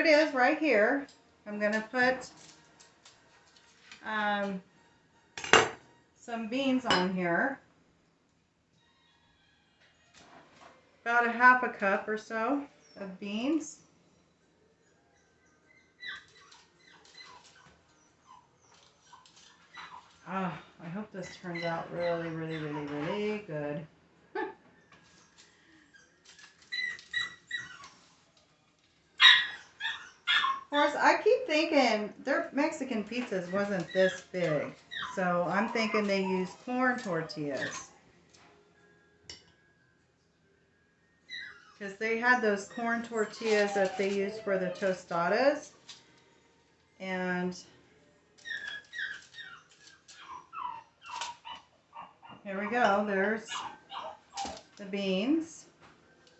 is right here. I'm going to put some beans on here. About a half a cup or so of beans. Oh, I hope this turns out really, really, really, really good. Of course, I keep thinking their Mexican pizzas wasn't this big. So I'm thinking they use corn tortillas. Because they had those corn tortillas that they use for the tostadas. And here we go. There's the beans.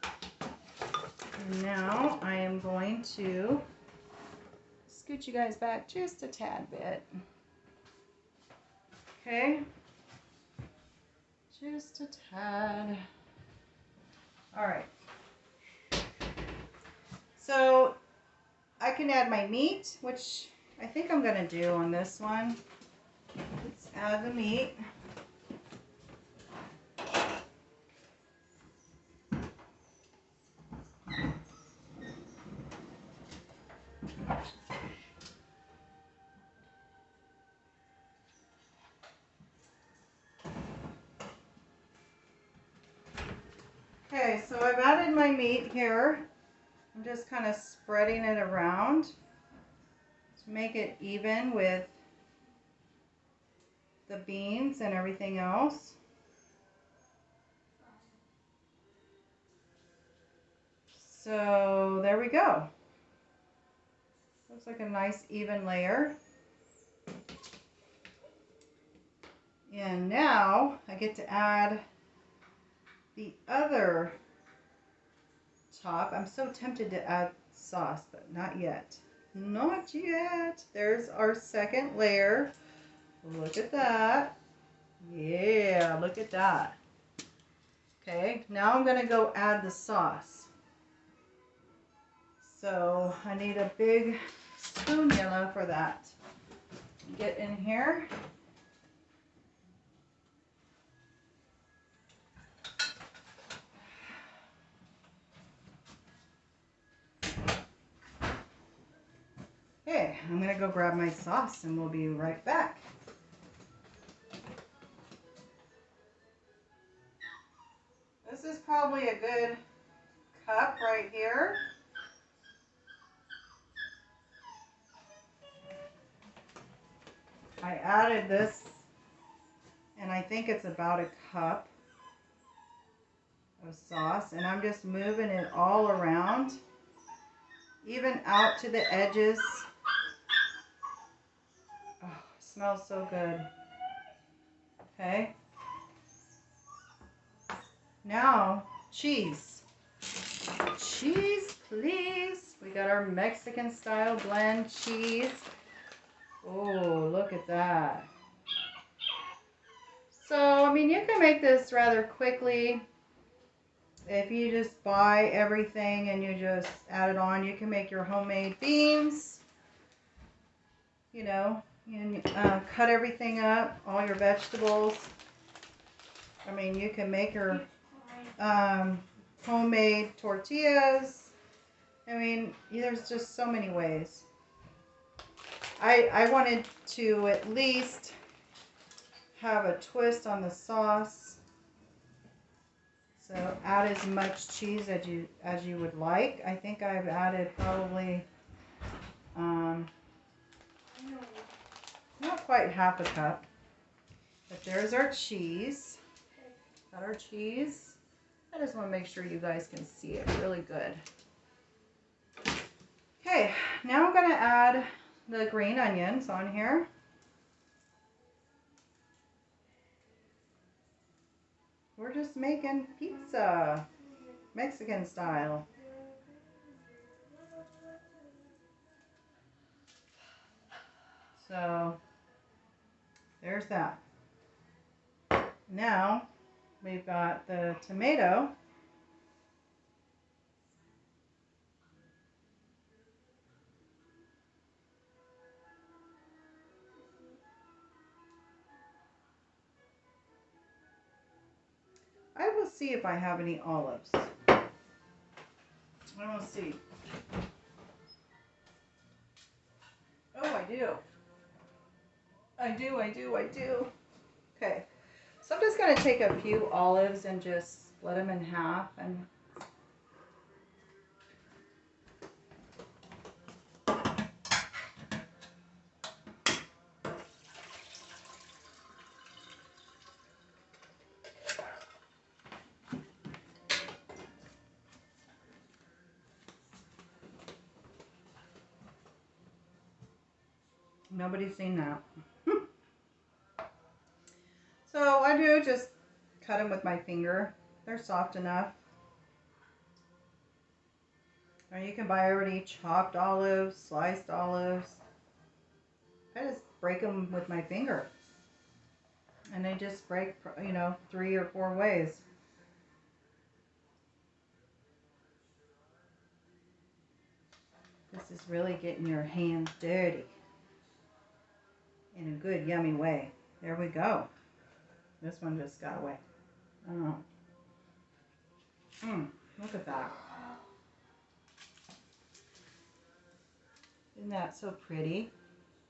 And now I am going to scoot you guys back just a tad bit. Okay. Just a tad. All right. So I can add my meat, which I think I'm going to do on this one. Let's add the meat. Okay, so I've added my meat here. I'm just kind of spreading it around to make it even with the beans and everything else. So there we go. Looks like a nice even layer. And now I get to add the other top. I'm so tempted to add sauce, but not yet. Not yet. There's our second layer. Look at that. Yeah, look at that. Okay, now I'm going to go add the sauce. So I need a big spoonula for that. Get in here. Okay, I'm going to go grab my sauce and we'll be right back. This is probably a good cup right here. I added this, and I think it's about a cup of sauce, and I'm just moving it all around, even out to the edges. Oh, it smells so good. Okay. Now, cheese. Cheese, please. We got our Mexican style blend cheese. Oh, look at that. So, I mean, you can make this rather quickly. If you just buy everything and you just add it on, you can make your homemade beans. You know, and cut everything up, all your vegetables. I mean, you can make your homemade tortillas. I mean, there's just so many ways. I wanted to at least have a twist on the sauce. So add as much cheese as you would like. I think I've added probably not quite half a cup. But there's our cheese. Got our cheese. I just want to make sure you guys can see it really good. Okay, now I'm going to add the green onions on here. We're just making pizza, Mexican style. So there's that. Now we've got the tomato. see if I have any olives. I want to see. Oh, I do. I do. Okay. So I'm just going to take a few olives and just split them in half and nobody's seen that. So I do just cut them with my finger. They're soft enough. Or you can buy already chopped olives, sliced olives. I just break them with my finger. And they just break, 3 or 4 ways. This is really getting your hands dirty in a good, yummy way. There we go. This one just got away. Oh. Look at that. Isn't that so pretty?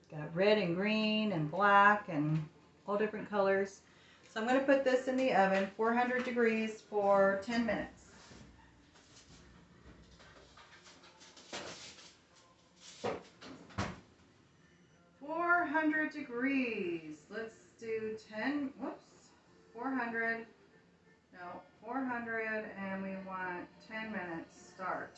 Got red and green and black and all different colors. So I'm going to put this in the oven, 400 degrees for 10 minutes. 400 degrees. Let's do 400, and we want 10 minutes start.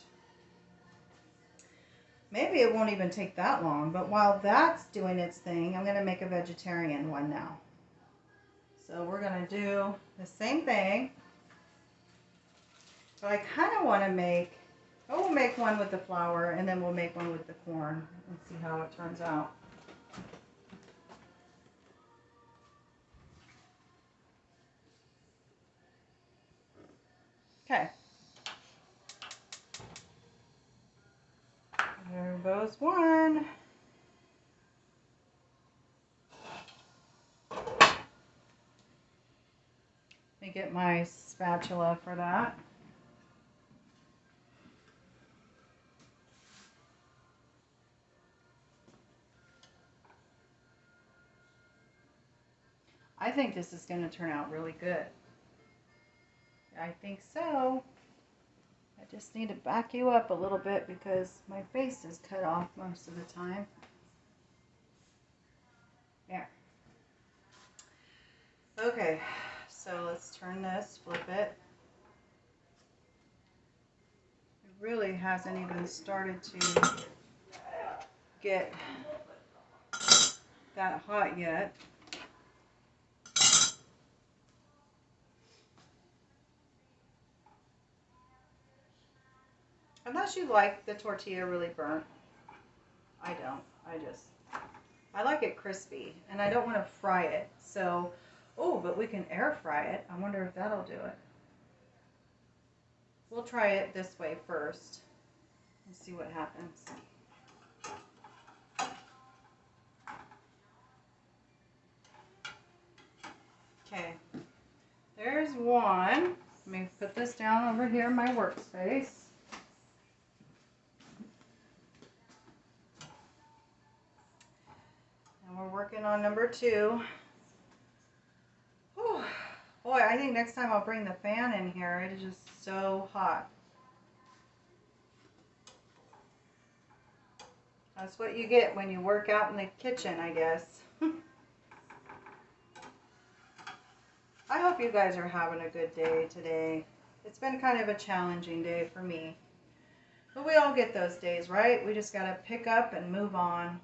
Maybe it won't even take that long, but while that's doing its thing, I'm going to make a vegetarian one now. So we're going to do the same thing, but I kind of want to we'll make one with the flour, and then we'll make one with the corn and see how it turns out. Okay. There goes one. Let me get my spatula for that. I think this is going to turn out really good. I think so. I just need to back you up a little bit because my face is cut off most of the time. There. Okay, so let's turn this, flip it. It really hasn't even started to get that hot yet. Unless you like the tortilla really burnt. I don't. I like it crispy, and I don't want to fry it. So, but we can air fry it. I wonder if that'll do it. We'll try it this way first and see what happens. Okay, there's one. Let me put this down over here in my workspace. And we're working on number 2. Whew. Boy, I think next time I'll bring the fan in here. It is just so hot. That's what you get when you work out in the kitchen, I guess. I hope you guys are having a good day today. It's been kind of a challenging day for me. But we all get those days, right? We just got to pick up and move on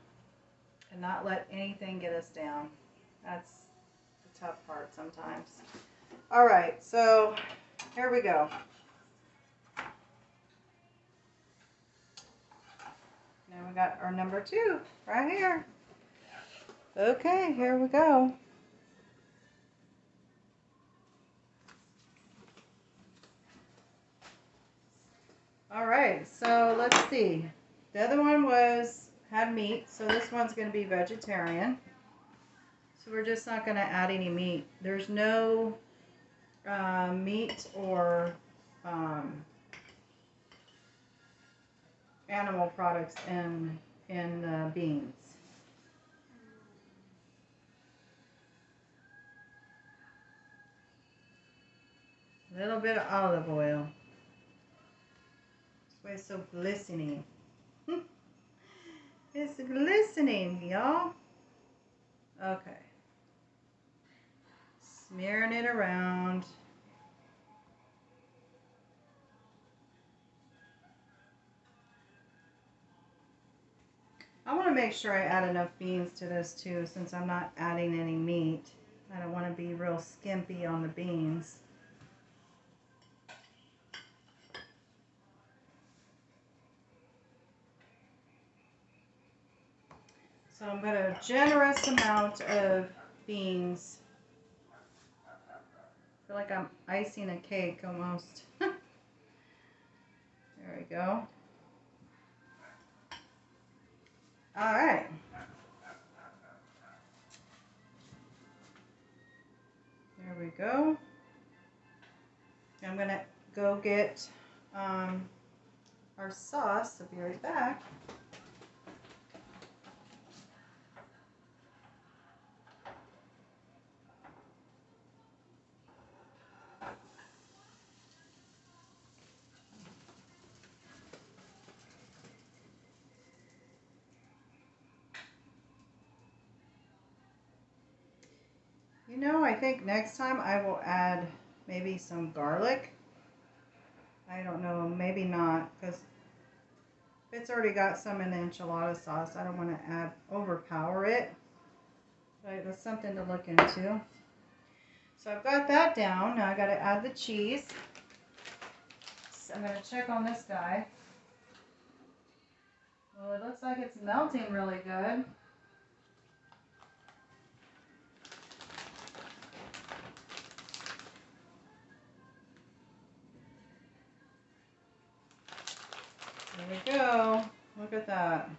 and not let anything get us down. That's the tough part sometimes. All right, so here we go. Now we got our number 2 right here. Okay, here we go. All right, so let's see. The other one had meat, so this one's going to be vegetarian. So we're just not going to add any meat. There's no meat or animal products in the beans. A little bit of olive oil. That's why it's so glistening. It's glistening, y'all. Okay. Smearing it around. I want to make sure I add enough beans to this too, since I'm not adding any meat. I don't want to be real skimpy on the beans. So I'm going to generous amount of beans. I feel like I'm icing a cake almost. There we go. All right. There we go. I'm going to go get our sauce. I'll be right back. You know, I think next time I will add maybe some garlic. I don't know, maybe not, because if it's already got some in the enchilada sauce, I don't want to overpower it. But that's something to look into. So I've got that down. Now I got to add the cheese. So I'm going to check on this guy. Well, it looks like it's melting really good. There we go. Look at that.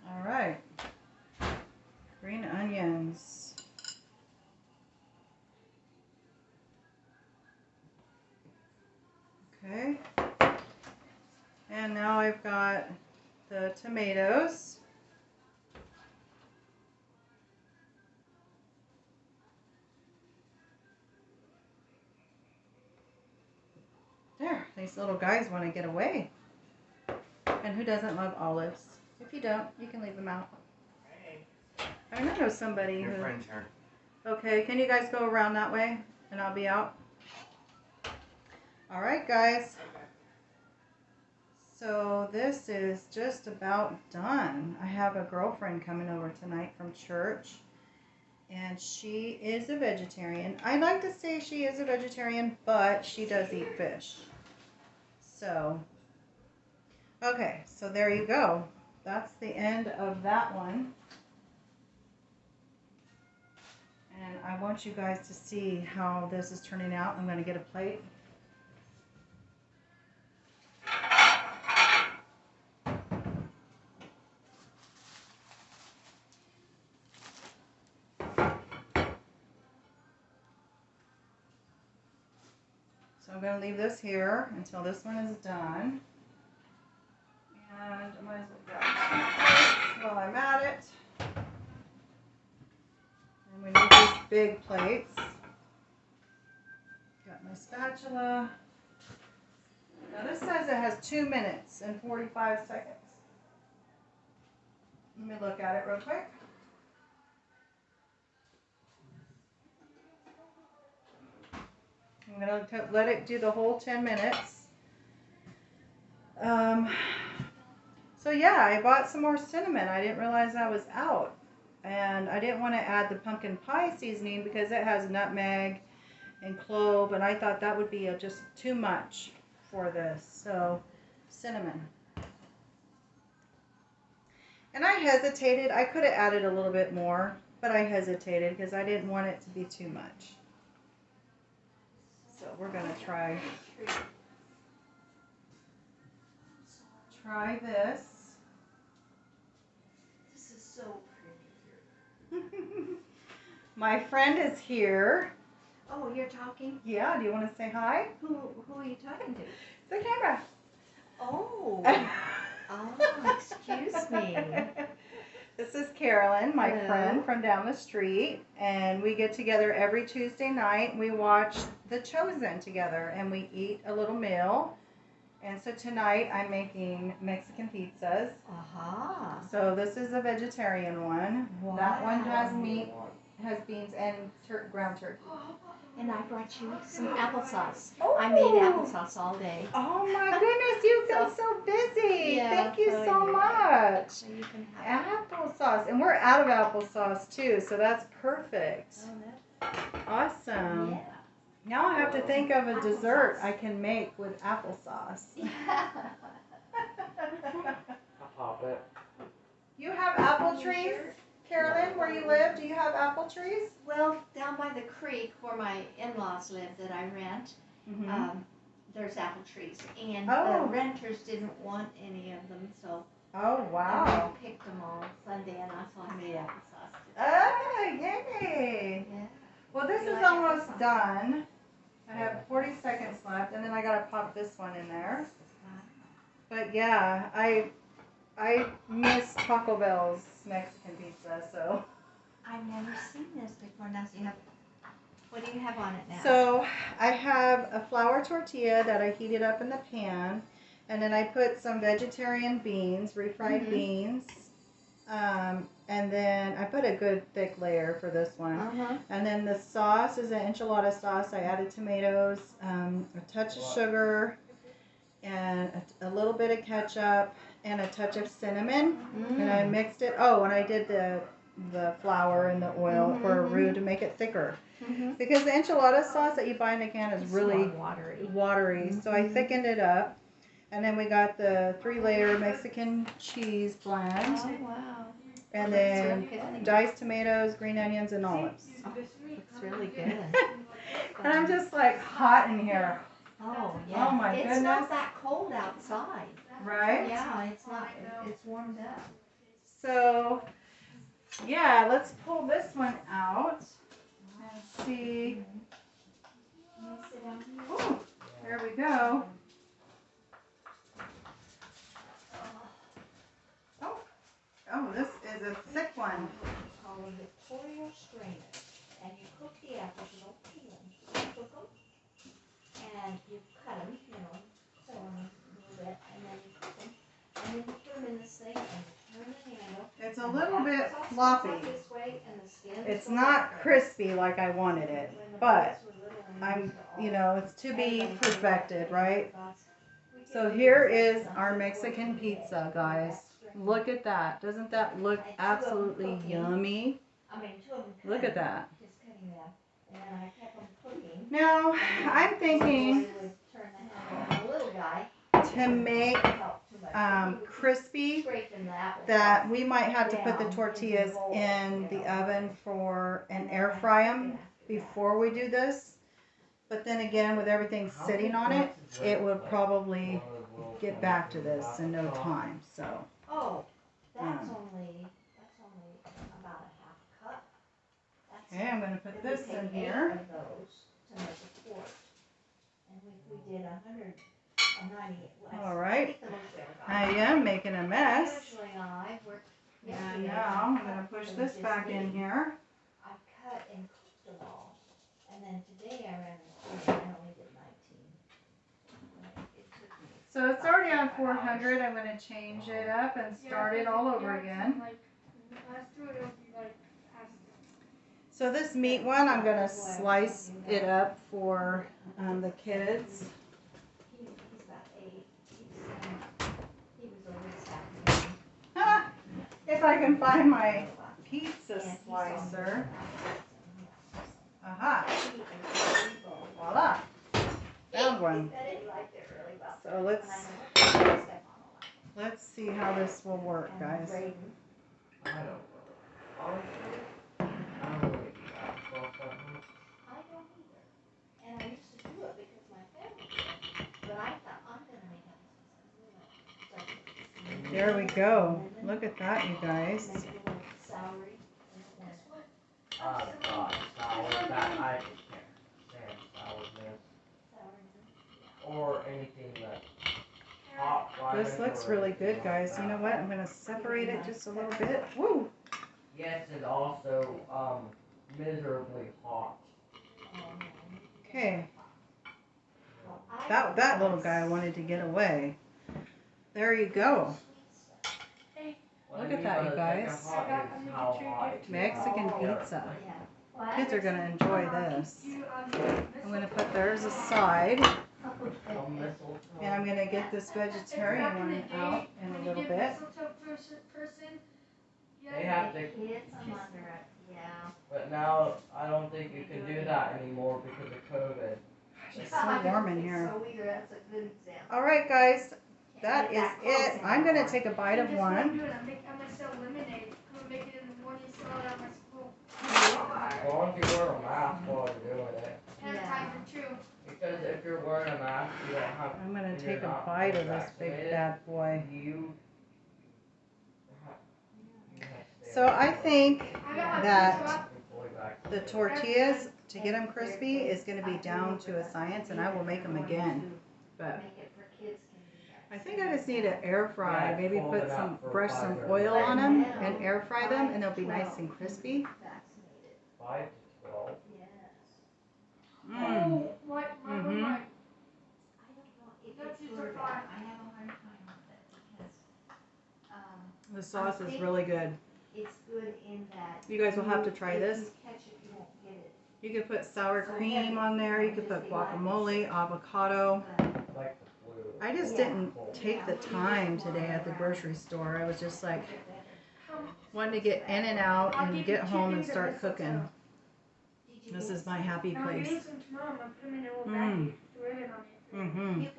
All right. Green onions. Okay. And now I've got the tomatoes. There, these little guys want to get away. And who doesn't love olives? If you don't, you can leave them out. Hey. I know somebody Your who... friend's here. Okay, can you guys go around that way? And I'll be out. All right, guys. Okay. So this is just about done. I have a girlfriend coming over tonight from church. And she is a vegetarian. I like to say she is a vegetarian, but she does eat fish. So, okay, so there you go. That's the end of that one. And I want you guys to see how this is turning out. I'm going to get a plate. So I'm going to leave this here until this one is done. And I might as well grab some plates while I'm at it. And we need these big plates. Got my spatula. Now this says it has 2 minutes and 45 seconds. Let me look at it real quick. I'm going to let it do the whole 10 minutes. So yeah, I bought some more cinnamon. I didn't realize I was out. And I didn't want to add the pumpkin pie seasoning because it has nutmeg and clove. And I thought that would be just too much for this. So cinnamon. And I hesitated. I could have added a little bit more, but I hesitated because I didn't want it to be too much. So we're going to try this. My friend is here. Oh, you're talking? Yeah, do you want to say hi? Who are you talking to? The camera. Oh. Excuse me. This is Carolyn, my Hello. friend from down the street, and we get together every Tuesday night. We watch The Chosen together, and we eat a little meal. And so tonight I'm making Mexican pizzas. Aha. So this is a vegetarian one. Wow. That one has meat, has beans, and ground turkey. And I brought you some applesauce. Oh. I made applesauce all day. Oh my goodness, you've been so busy. Yeah, Thank you so so anyway. much. So you can have Applesauce, and we're out of applesauce too, so that's perfect. Oh, Awesome. yeah. Now I have to think of a dessert I can make with applesauce. I'll pop it. You have apple trees, Carolyn, where you live? Do you have apple trees? Well, down by the creek where my in-laws live that I rent, there's apple trees. And Oh. the renters didn't want any of them, so Oh, wow. I picked them all Sunday, and that's why I made applesauce. Oh, yay. Yeah. Well, this You is like almost applesauce? done. I have 40 seconds left, and then I gotta pop this one in there. But yeah, I miss Taco Bell's Mexican pizza, so. I've never seen this before. Now, so you have, what do you have on it now? So I have a flour tortilla that I heated up in the pan, and then I put some vegetarian beans, refried beans, and then I put a good thick layer for this one. And then the sauce is an enchilada sauce. I added tomatoes, a touch of sugar, and a little bit of ketchup, and a touch of cinnamon. And I mixed it. Oh, and I did the flour and the oil for a roux to make it thicker. Because the enchilada sauce that you buy in a can is really watery. So I thickened it up. And then we got the 3-layer Mexican cheese blend. Oh, wow. And That's then really good. diced tomatoes, green onions, and olives. It's really good. And I'm just like hot in here. Oh, yeah. Oh my It's goodness. not that cold outside. Right? Yeah, it's not. It's warmed up. So, yeah, let's pull this one out and see. Can you sit down here? Oh, there we go. Oh, this is a thick one. It's called a Victoria strainer. And you cook the apples, you don't peel them. You cook them, and you cut them, core them a little bit, and then you cook them. And then you put them in this thing, and you turn the handle. It's a and the little bit applesauce comes floppy. out this way, and the skin It's goes not up there. crispy like I wanted it, When the but boys were little, we I'm, used to you all- know, it's to be everybody perfected, did right? applesauce. We So did here the is applesauce our before Mexican we did pizza, it. guys. Look at that. Doesn't that look absolutely yummy? I mean, 2 of them Look at that. just cutting them, and then I kept them cooking. Now, And then I'm thinking the boy would turn the handle, and the little guy to make didn't help too much, but he would crispy scrape in the applesauce. that we might have to put the down tortillas into the bowl, in you the know. oven for and And air then fry after them that, before we do this. But then again, with everything sitting on it, it would probably get back to this in no time. So, Oh, that's Hmm. only about a half cup. That's okay, I'm going to put It would this take in 8 here. of those to make a quart. And we did 190. All right. I think the most we ever got. I am making a mess. Usually I work. And yesterday, now I'm I going to cut push them this just back in me. here. I cut and cooked them all. And then today I ran a quart and I only did 19. It took me. So it's already on 400. I'm going to change it up and start it all over again. So this meat one, I'm going to slice it up for the kids. He's about 8. He was over this afternoon. If I can find my pizza And he's slicer. on- Aha, He is voila. Found one. He said he liked it really well. So And I let's know Stefan will like it. see how this will work, And guys. Braden. I don't know. Honestly, I don't really do applesauce that much. I don't either. And I used to do it because my family did. But I thought, I'm gonna make applesauce. There we go. Look at that, you guys. Make a little celery. And this one. God, sour, that I just can't stand sourness. Or anything that's hot. This looks really good, guys. You know what? I'm going to separate it just a little bit. Woo! Yes, and also, miserably hot. Okay. That little guy wanted to get away. There you go. Look at that, you guys. Mexican pizza. Kids are going to enjoy this. I'm going to put theirs aside. And I'm going to get this vegetarian one out in a little bit. They have to, but now I don't think you can do that anymore because of COVID. It's so warm in here. Alright guys, that is it. I'm going to take a bite of one. I'm gonna sell lemonade. I'm gonna make it in the morning, sell it at my school. As long as you wear a mask while you're doing it. And time for two. Because if you're wearing a mask, you don't have. I'm going to and take you're a not bite fully of this big vaccinated, bad boy. You So I think I got my that pizza. the tortillas, to get them crispy, is going to be down to a science, and I will make them again. But I think I just need to air fry. Maybe put brush some oil on them and air fry them, and they'll be nice and crispy. 5 to 12. Mmm. Oh, what? Mhm. That's just a fire. The sauce is really good. It's good in that. You guys will have to try this. If you catch it, you won't get it. You could put sour cream on there. You could put guacamole, avocado. Like the flu. I just didn't take the time today at the grocery store. I was just like, wanted to get in and out and get home and start cooking. This is my happy Now, place. make some tomorrow. I'm gonna put them in a little Mm. baggie. Throw it on it. Mm-hmm. You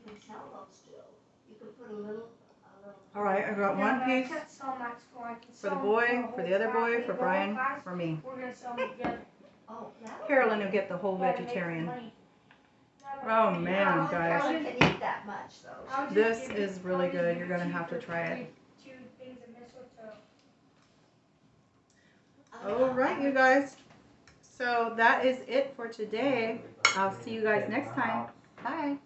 can sell those still. You can put a little. All right, I got Yeah, one but I piece can't sell them at school. I can for sell the them boy, a for the whole other boy, class. for The whole Brian, class, for me. We're gonna sell them together. Oh, that. Carolyn will get the whole Gotta make some vegetarian. money. Oh man, guys. Carolyn can eat that much though. I'll just This give is you- really I'll just good. give You're you gonna two have to for try it. 2 things of mistletoe. All right, you guys. So that is it for today. I'll see you guys next time. Bye.